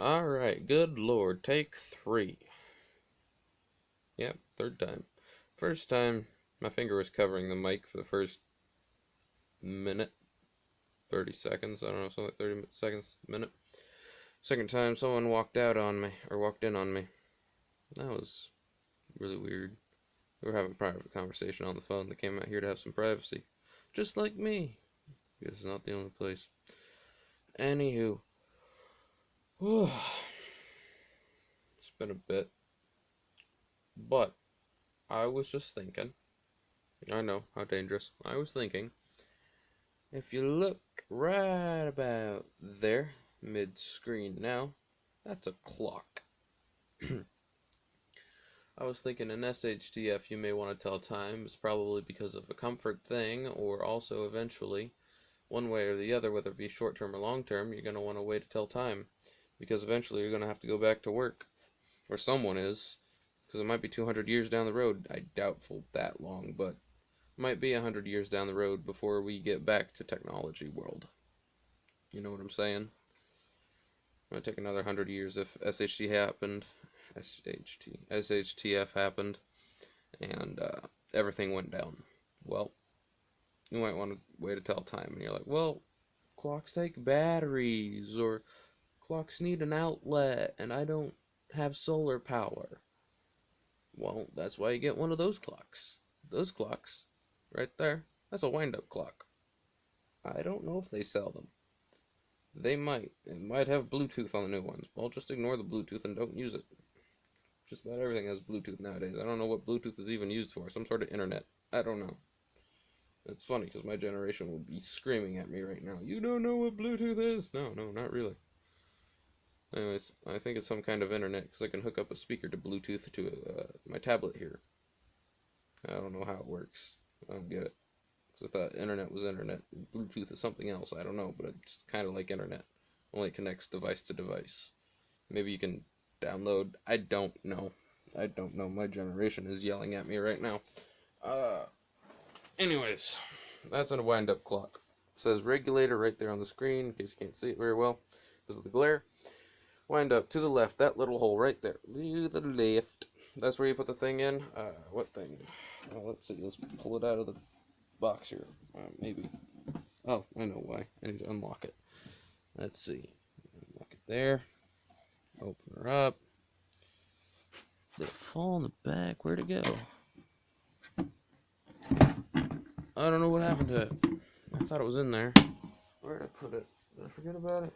Alright, good lord, take 3. Yep, third time. First time, my finger was covering the mic for the first minute, 30 seconds, I don't know, something like 30 seconds, minute. Second time, someone walked out on me, or walked in on me. That was really weird. We were having a private conversation on the phone. They came out here to have some privacy. Just like me. Because it's not the only place. Anywho. It's been a bit. But, I was just thinking. I know, how dangerous. I was thinking. If you look right about there, mid-screen now, that's a clock. I was thinking in SHTF you may want to tell time. It's probably because of a comfort thing, or also eventually, one way or the other, whether it be short-term or long-term, you're going to want a way to tell time. Because eventually you're going to have to go back to work. Or someone is. Because it might be 200 years down the road. I doubtful that long, but it might be 100 years down the road before we get back to technology world. You know what I'm saying? It might take another 100 years if SHTF happened, and everything went down. Well, you might want a way to tell time, and you're like, well, clocks take batteries, or clocks need an outlet, and I don't have solar power. Well, that's why you get one of those clocks. Those clocks, right there, that's a wind-up clock. I don't know if they sell them. They might. It might have Bluetooth on the new ones. Well, just ignore the Bluetooth and don't use it. Just about everything has Bluetooth nowadays. I don't know what Bluetooth is even used for. Some sort of internet. I don't know. It's funny because my generation will be screaming at me right now. You don't know what Bluetooth is? No, not really. Anyways, I think it's some kind of internet because I can hook up a speaker to Bluetooth to my tablet here. I don't know how it works. I don't get it. Because I thought internet was internet. Bluetooth is something else. I don't know, but it's kind of like internet. Only it connects device to device. Maybe you can download. I don't know. My generation is yelling at me right now. Anyways, that's a wind-up clock. It says regulator right there on the screen, in case you can't see it very well because of the glare. Wind up to the left, that little hole right there. To the left. That's where you put the thing in. What thing? Let's see. Let's pull it out of the box here. Maybe. Oh, I know why. I need to unlock it. Let's see. Unlock it there. Open her up. Did it fall in the back? Where'd it go? I don't know what happened to it. I thought it was in there. Where did I put it? Did I forget about it?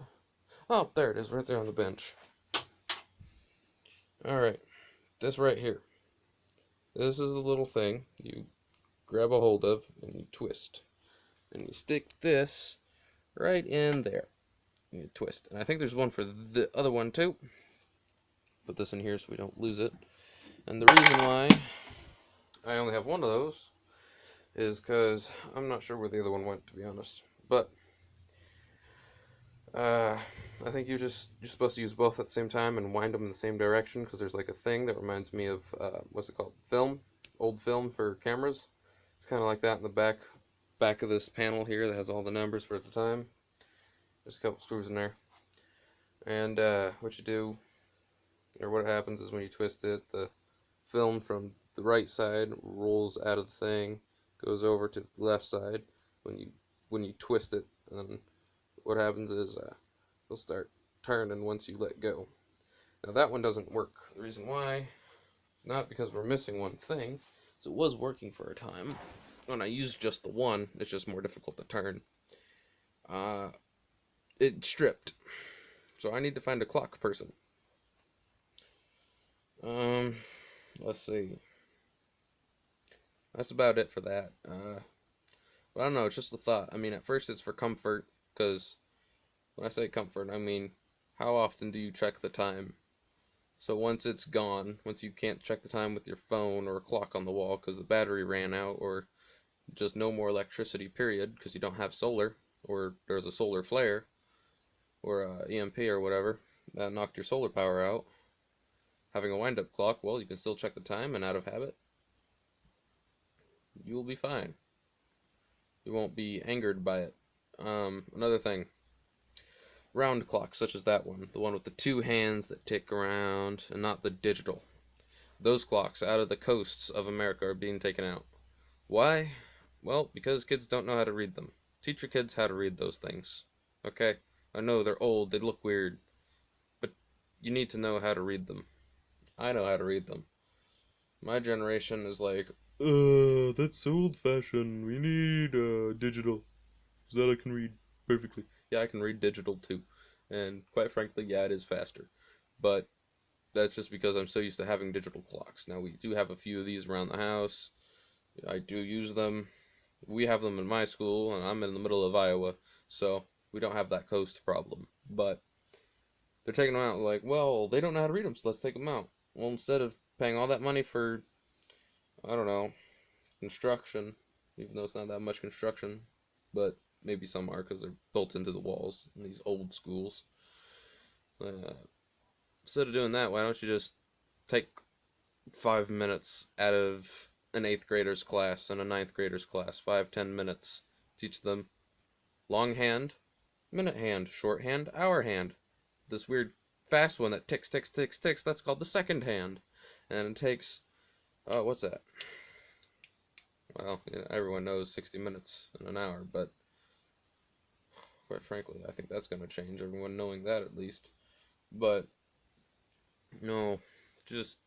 Oh, there it is, right there on the bench. Alright, this right here. This is the little thing you grab a hold of and you twist. And you stick this right in there. And you twist. And I think there's one for the other one too. Put this in here so we don't lose it. And the reason why I only have one of those is because I'm not sure where the other one went, to be honest. But I think you're supposed to use both at the same time and wind them in the same direction, because there's like a thing that reminds me of what's it called? Film, old film for cameras. It's kind of like that in the back of this panel here that has all the numbers for the time. There's a couple screws in there, and what you do, or what happens is when you twist it, the film from the right side rolls out of the thing, goes over to the left side when you twist it, and what happens is it'll start turning once you let go. Now that one doesn't work. The reason why, not because we're missing one thing, so it was working for a time. When I used just the one, it's just more difficult to turn. It stripped. So I need to find a clock person. Let's see. That's about it for that. But I don't know, it's just a thought. I mean, at first it's for comfort, because when I say comfort, I mean, how often do you check the time? So once it's gone, once you can't check the time with your phone or a clock on the wall because the battery ran out, or just no more electricity, period, because you don't have solar, or there's a solar flare, or EMP or whatever, that knocked your solar power out, having a wind-up clock, well, you can still check the time, and out of habit, you will be fine. You won't be angered by it. Another thing. round clocks such as that one, the one with the two hands that tick around, and not the digital. Those clocks out of the coasts of America are being taken out. Why? Well, because kids don't know how to read them. Teach your kids how to read those things. Okay? I know they're old, they look weird, but you need to know how to read them. I know how to read them. My generation is like, that's so old fashioned. We need digital. So that I can read perfectly. Yeah, I can read digital too. And quite frankly, yeah, it is faster. But that's just because I'm so used to having digital clocks. Now, we do have a few of these around the house. I do use them. We have them in my school, and I'm in the middle of Iowa, so we don't have that coast problem. But they're taking them out like, well, they don't know how to read them, so let's take them out. Well, instead of paying all that money for, I don't know, construction, even though it's not that much construction, but maybe some are because they're built into the walls in these old schools. Uh, Instead of doing that, why don't you just take 5 minutes out of an 8th grader's class and a ninth grader's class, 5-10 minutes, teach them long hand, minute hand, short hand, hour hand. This weird fast one that ticks, ticks, ticks, ticks, that's called the second hand. And it takes, what's that? Well, everyone knows 60 minutes in an hour, but quite frankly, I think that's going to change, everyone knowing that at least. But, no, just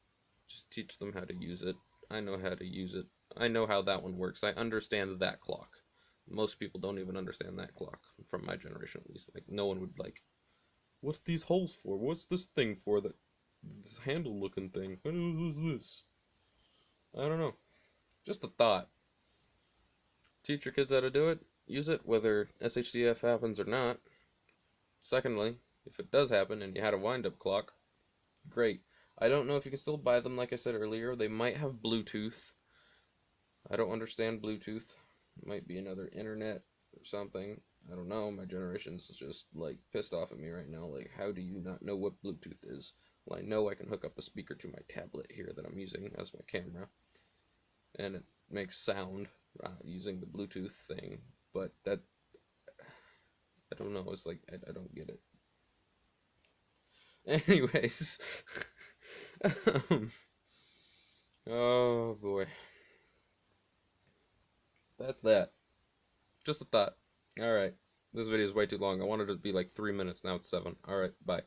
teach them how to use it. I know how to use it. I know how that one works. I understand that clock. Most people don't even understand that clock, from my generation at least. Like, no one would like, what's these holes for? What's this thing for? This handle looking thing? What is this? I don't know. Just a thought. Teach your kids how to do it. Use it, whether SHDF happens or not. Secondly, if it does happen and you had a wind-up clock, great. I don't know if you can still buy them, like I said earlier. They might have Bluetooth. I don't understand Bluetooth. It might be another internet or something. I don't know. My generation's just, like, pissed off at me right now. Like, how do you not know what Bluetooth is? Well, I know I can hook up a speaker to my tablet here that I'm using as my camera, and it makes sound using the Bluetooth thing, but that, I don't know, it's like, I don't get it. Anyways, oh boy, that's that. Just a thought. Alright, this video is way too long. I wanted it to be like 3 minutes, now it's 7. Alright, bye.